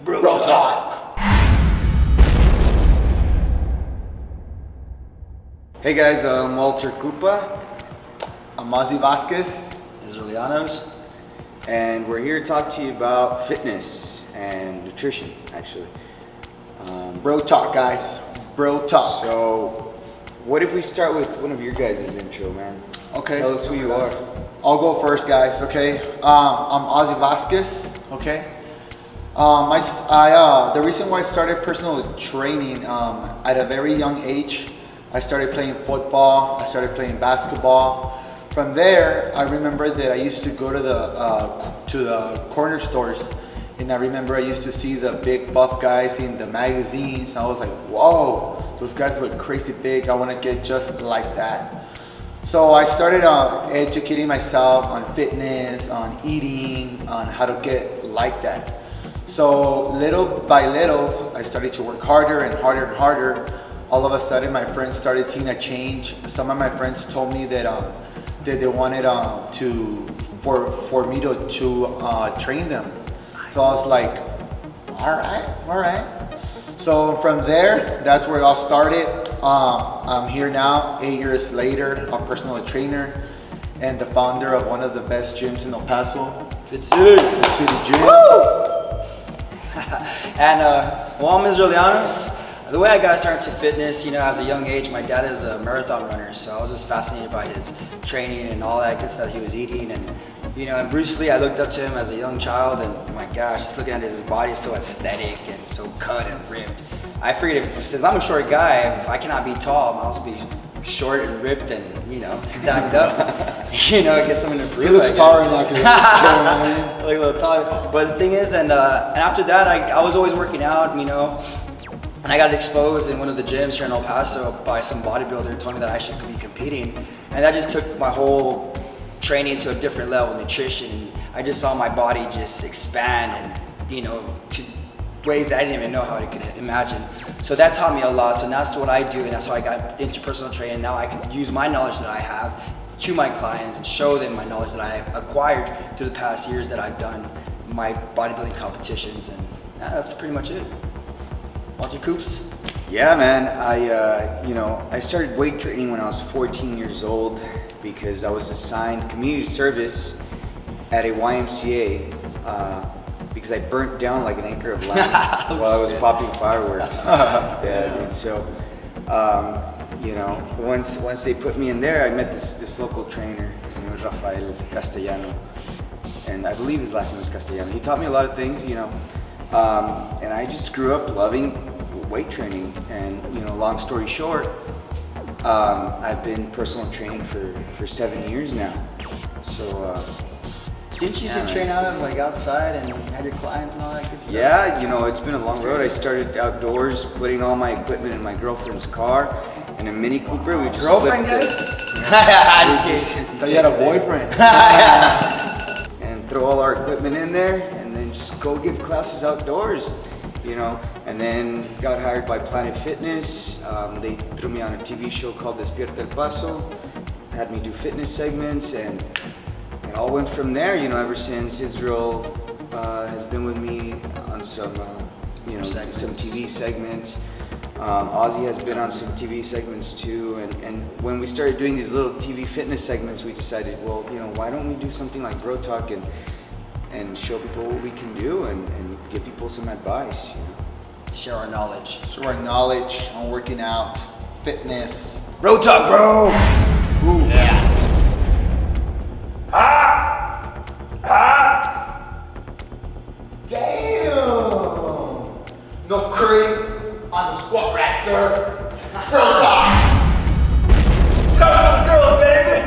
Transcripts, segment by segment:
Bro Talk. Hey guys, I'm Walter Cupa. I'm Ozzy Vasquez. Israelianos. And we're here to talk to you about fitness and nutrition, actually. Bro Talk, guys. Bro Talk. So, what if we start with one of your guys' intro, man? Okay. Tell us who you are. I'll go first, guys. Okay. I'm Ozzy Vasquez. Okay. The reason why I started personal training at a very young age, I started playing football. I started playing basketball. From there, I remember that I used to go to the corner stores, and I remember I used to see the big buff guys in the magazines. I was like, whoa, those guys look crazy big. I want to get just like that. So I started educating myself on fitness, on eating, on how to get like that. So little by little, I started to work harder and harder and harder. All of a sudden, my friends started seeing a change. Some of my friends told me that they wanted for me to train them. So I was like, all right. So from there, that's where it all started. I'm here now, 8 years later, a personal trainer and the founder of one of the best gyms in El Paso. Fit City. Fit City Gym. And well, I'm Israelianos. The way I got started to fitness, as a young age, my dad is a marathon runner, so I was just fascinated by his training and all that good stuff he was eating. And and Bruce Lee, I looked up to him as a young child, and oh my gosh, just looking at his body is so aesthetic and so cut and ripped. I figured since I'm a short guy, I cannot be tall. I'll be short and ripped and stacked up. Get something to prove. He looks taller now because he's like a little taller. But the thing is, and after that, I was always working out, and I got exposed in one of the gyms here in El Paso by some bodybuilder who told me that I should be competing, and that just took my whole training to a different level, nutrition. I just saw my body just expand and to ways that I didn't even know how I could imagine. So that taught me a lot. So that's what I do, and that's how I got into personal training. Now I can use my knowledge that I have to my clients and show them my knowledge that I acquired through the past years that I've done my bodybuilding competitions, and that's pretty much it. Walter Coops? Yeah, man. I started weight training when I was 14 years old because I was assigned community service at a YMCA because I burnt down like an acre of land while I was popping fireworks. Yeah, dude. So, once they put me in there, I met this local trainer. His name was Rafael Castellano, and I believe his last name was Castellano. He taught me a lot of things, and I just grew up loving weight training. And long story short, I've been personal training for 7 years now. So didn't you used to train out of outside and had your clients and all that good stuff? Yeah, it's been a long road. I started outdoors, putting all my equipment in my girlfriend's car in a Mini Cooper. We just girlfriend, guys? So you had a boyfriend. And throw all our equipment in there, and then just go give classes outdoors, and then got hired by Planet Fitness. They threw me on a TV show called Despierta El Paso, had me do fitness segments, and it all went from there, ever since. Israel has been with me on some TV segments. Ozzy has been on some TV segments too, and when we started doing these little TV fitness segments, we decided, well, why don't we do something like Bro Talk and show people what we can do and give people some advice. Share our knowledge. Share our knowledge on working out, fitness. Bro Talk, bro! Ooh. Yeah. Damn! No cream on the squat rack, sir. Bro Talk! Come for the girls, baby!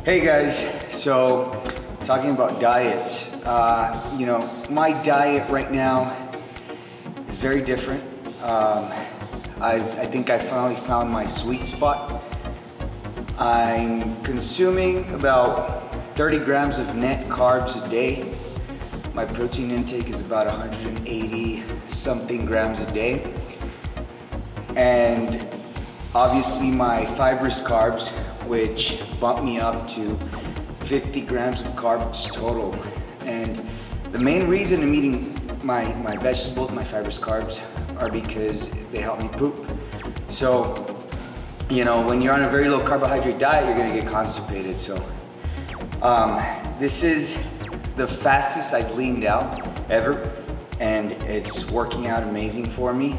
Hey guys, so talking about diet, my diet right now is very different. I think I finally found my sweet spot. I'm consuming about 30 grams of net carbs a day. My protein intake is about 180 something grams a day. And obviously my fibrous carbs, which bump me up to 50 grams of carbs total. And the main reason I'm eating my vegetables, my fibrous carbs are because they help me poop. So, you know, when you're on a very low carbohydrate diet, you're gonna get constipated. So, this is the fastest I've leaned out ever, and it's working out amazing for me.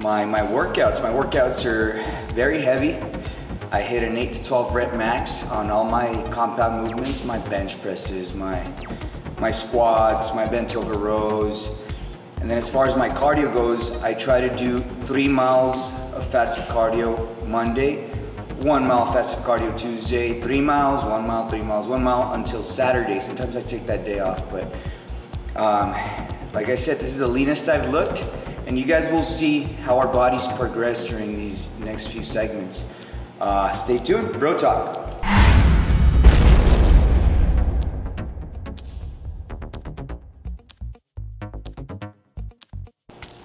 My workouts are very heavy. I hit an 8 to 12 rep max on all my compound movements, my bench presses, my squats, my bent over rows. And then as far as my cardio goes, I try to do 3 miles of fasted cardio Monday, 1 mile fasted cardio Tuesday, 3 miles, 1 mile, 3 miles, 1 mile until Saturday. Sometimes I take that day off, but like I said, this is the leanest I've looked, and you guys will see how our bodies progress during these next few segments. Stay tuned, Bro Talk.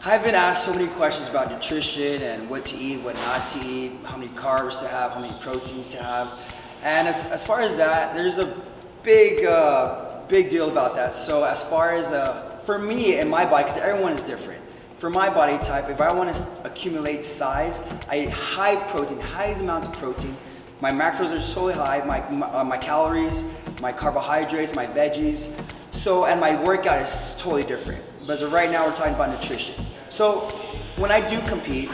I've been asked so many questions about nutrition and what to eat, what not to eat, how many carbs to have, how many proteins to have. And as far as that, there's a big deal about that. So as far as, for me and my body, because everyone is different. For my body type, if I want to accumulate size, I eat high protein, highest amounts of protein. My macros are so high, my calories, my carbohydrates, my veggies. So, and my workout is totally different. But as of right now, we're talking about nutrition. So when I do compete,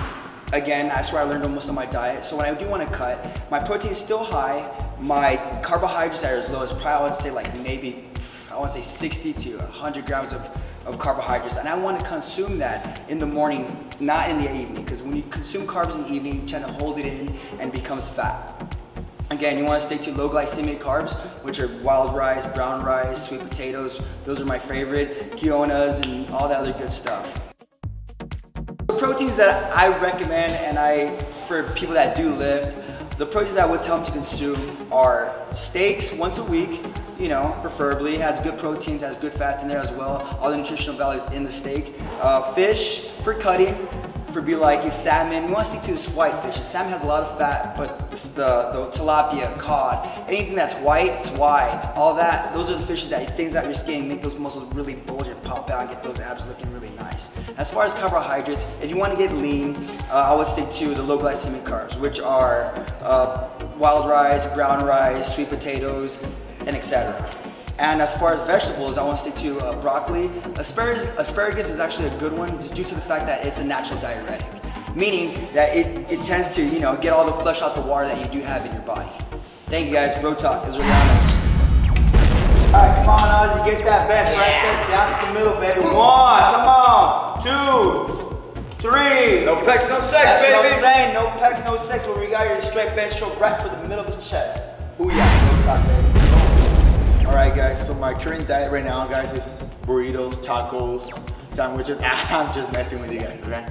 again, that's where I learned most of my diet. So when I do want to cut, my protein is still high. My carbohydrates are as low as probably, I would say like maybe, I want to say 60 to 100 grams of carbohydrates. And I want to consume that in the morning, not in the evening. Because when you consume carbs in the evening, you tend to hold it in and it becomes fat. Again, you want to stay to low glycemic carbs, which are wild rice, brown rice, sweet potatoes. Those are my favorite, quinoas and all that other good stuff. The proteins that I recommend, and for people that do lift, the proteins I would tell them to consume are steaks once a week, you know, preferably. It has good proteins, has good fats in there as well. All the nutritional values in the steak. Fish for cutting. For be like your salmon, you want to stick to this white fish. The salmon has a lot of fat, but the tilapia, cod, anything that's white, it's white. All that, those are the fishes that things out your skin, make those muscles really bulge and pop out and get those abs looking really nice. As far as carbohydrates, if you want to get lean, I would stick to the low glycemic carbs, which are wild rice, brown rice, sweet potatoes, and etc. And as far as vegetables, I want to stick to broccoli. Asparagus is actually a good one just due to the fact that it's a natural diuretic, meaning that it tends to, you know, get all the flush out the water that you do have in your body. Thank you guys, Bro Talk is really honest. All right, come on, Ozzy, get that bench right there, down to the middle, baby. 1, come on, 2, 3. No pecs, no sex, That's baby. what I'm saying, no pecs, no sex. Where we got your straight bench stroke right for the middle of the chest. Ooh yeah, Bro Talk, baby. Alright guys, so my current diet right now, guys, is burritos, tacos, sandwiches. I'm just messing with you guys, okay?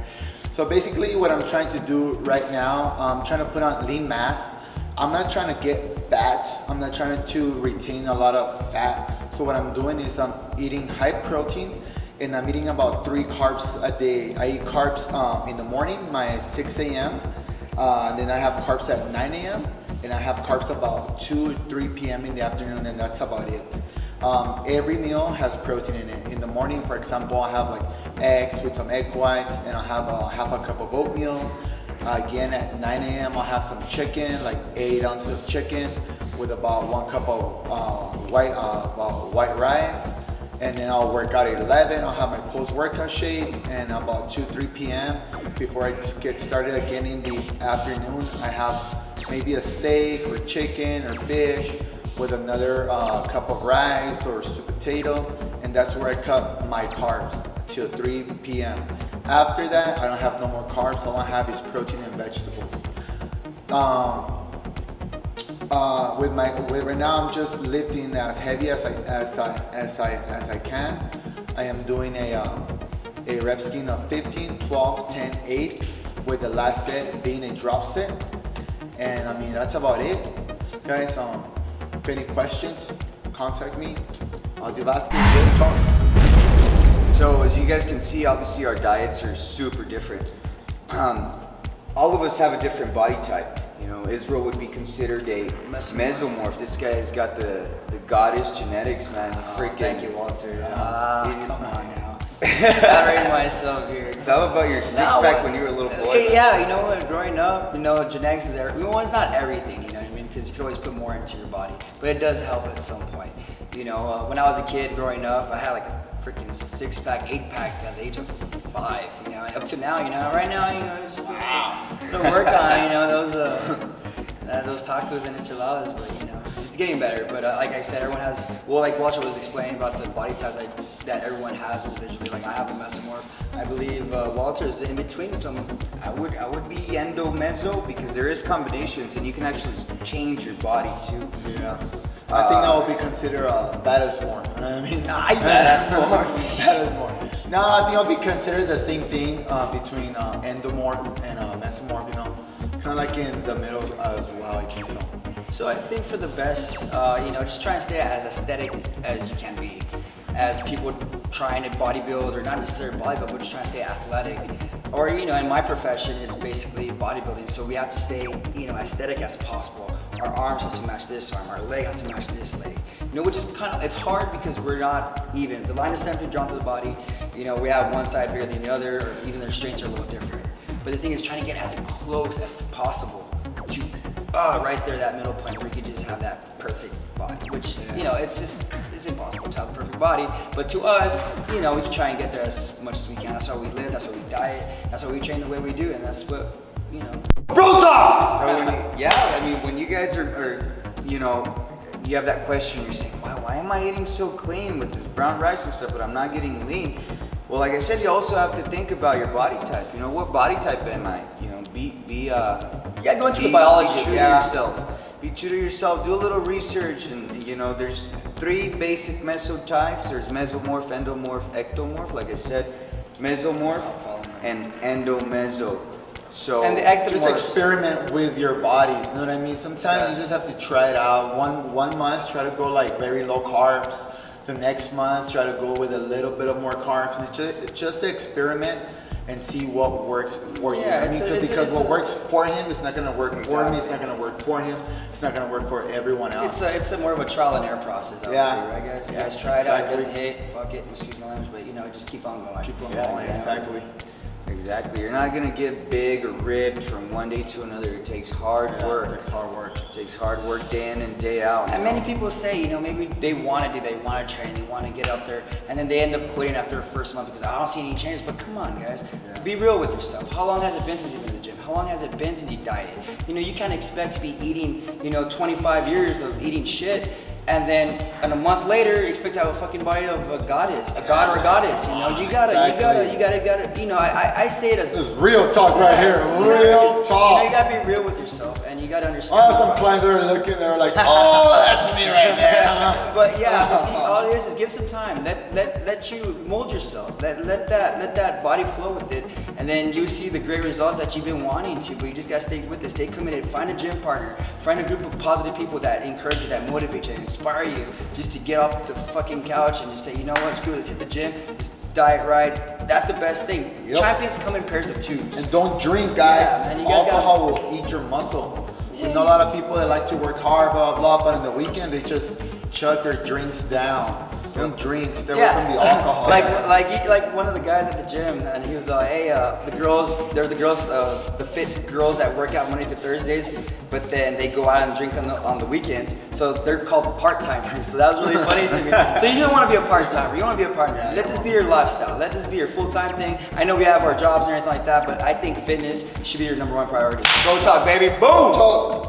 So basically what I'm trying to do right now, I'm trying to put on lean mass. I'm not trying to get fat. I'm not trying to retain a lot of fat. So what I'm doing is I'm eating high protein, and I'm eating about 3 carbs a day. I eat carbs in the morning, my 6 a.m. And then I have carbs at 9 a.m. and I have carbs about 2 or 3 p.m. in the afternoon, and that's about it. Every meal has protein in it. In the morning, for example, I have like eggs with some egg whites, and I have half a cup of oatmeal. Again, at 9 a.m. I'll have some chicken, like 8 ounces of chicken with about 1 cup of white rice. And then I'll work out at 11. I'll have my post-workout shake, and about 2-3 p.m. before I get started again in the afternoon, I have maybe a steak or chicken or fish with another cup of rice or sweet potato, and that's where I cut my carbs till 3 p.m. After that, I don't have no more carbs. All I have is protein and vegetables. Right now, I'm just lifting as heavy as I can. I am doing a rep scheme of 15, 12, 10, 8, with the last set being a drop set. And I mean, that's about it, guys. If any questions, contact me. Ozzy Vasquez, Talk. So as you guys can see, obviously our diets are super different. All of us have a different body type. You You know, Israel would be considered a mesomorph. This guy's got the goddess genetics, man. Freaking. Thank you, Walter. Come on now. I rate myself here. Tell about your six-pack when you were a little boy. Yeah, you know, growing up, you know, genetics is it's not everything, you know what I mean? Because you can always put more into your body, but it does help at some point. You know, when I was a kid growing up, I had like a freaking 6-pack, 8-pack at the age of 5, you know, and up to now, you know, right now, you know, it's just to work on, you know, those tacos and enchiladas, but you know, it's getting better. But like I said, everyone has, well, like Walter was explaining about the body types that everyone has individually. Like I have a mesomorph. I believe Walter is in between some. I would be endo-meso because there is combinations and you can actually change your body too. Yeah. I think that would be considered a badass form. You know what I mean? Badass form. Badass form. No, I think I'll be considered the same thing between endomorph and mesomorph. You know, kind of like in the middle as well. I think so. So I think for the best, you know, just try and stay as aesthetic as you can be. As people trying to bodybuild, or not necessarily bodybuild, but just trying to stay athletic. Or, you know, in my profession, it's basically bodybuilding. So we have to stay, you know, aesthetic as possible. Our arms has to match this arm, our leg has to match this leg. You know, which is kind of, it's hard because we're not even. The line of symmetry drawn to the body, you know, we have one side bigger than the other, or even their strengths are a little different. But the thing is trying to get as close as possible to right there, that middle point where you can just have that perfect body, which, you know, it's impossible to have the perfect body. But to us, you know, we can try and get there as much as we can. That's how we live, that's how we diet, that's how we train the way we do, and that's what, you know. Bro talk! So yeah, I mean, when you guys are, you know, you have that question, you're saying, why am I eating so clean with this brown rice and stuff, but I'm not getting lean? Well, like I said, you also have to think about your body type. You know, what body type am I? You know, you gotta go into the biology. Be true to yourself. Be true to yourself. Do a little research, and you know, there's 3 basic mesotypes. There's mesomorph, endomorph, ectomorph. Like I said, mesomorph and endomeso. So and the ectomorphs, just experiment with your bodies. You know what I mean? Sometimes you just have to try it out. One month, try to go like very low carbs. The next month, try to go with a little bit of more carbs. And it's just an experiment and see what works for you. Yeah, because what works for him is not going to work for me. It's not going to work for him. It's not going to work for everyone else. It's a more of a trial and error process. Right, guys? You guys try it out. It doesn't hit. Fuck it. Excuse my language, but you know, just keep on going. Keep on going. Exactly. Exactly. You're not gonna get big or ripped from one day to another. It takes hard work. It takes hard work. It takes hard work day in and day out. And many people say, you know, maybe they want to train, they want to get up there, and then they end up quitting after the first month because I don't see any changes. But come on, guys, be real with yourself. How long has it been since you've been to the gym? How long has it been since you dieted? You know, you can't expect to be eating, you know, 25 years of eating shit, and then a month later expect to have a fucking body of a goddess, a god or a goddess. You know, you gotta, you know, I say it as this is real talk right here, real talk. You know, you gotta be real with yourself, and you gotta understand. Oh, some clients are looking, they're like, oh, that's me right there. But yeah, see, all it is give some time. Let you mold yourself. Let that body flow with it, and then you see the great results that you've been wanting to. But you just gotta stay with it, stay committed. Find a gym partner, find a group of positive people that encourage you, that motivate you, and inspire you, just to get off the fucking couch and just say, you know what, screw it, let's hit the gym, just diet right. That's the best thing. Champions come in pairs of 2s. And don't drink, guys. Alcohol will eat your muscle. We know a lot of people that like to work hard, blah, blah, but in the weekend they just shut their drinks down. Don't drink, stay away from the alcohol. Like one of the guys at the gym, and he was hey, the fit girls that work out Monday to Thursdays, but then they go out and drink on the weekends, so they're called part-timers. So that was really funny to me. So you don't want to be a part-timer, you want to be a partner. Let this be your lifestyle, let this be your full-time thing. I know we have our jobs and everything like that, but I think fitness should be your #1 priority. Bro talk, baby, boom! Talk.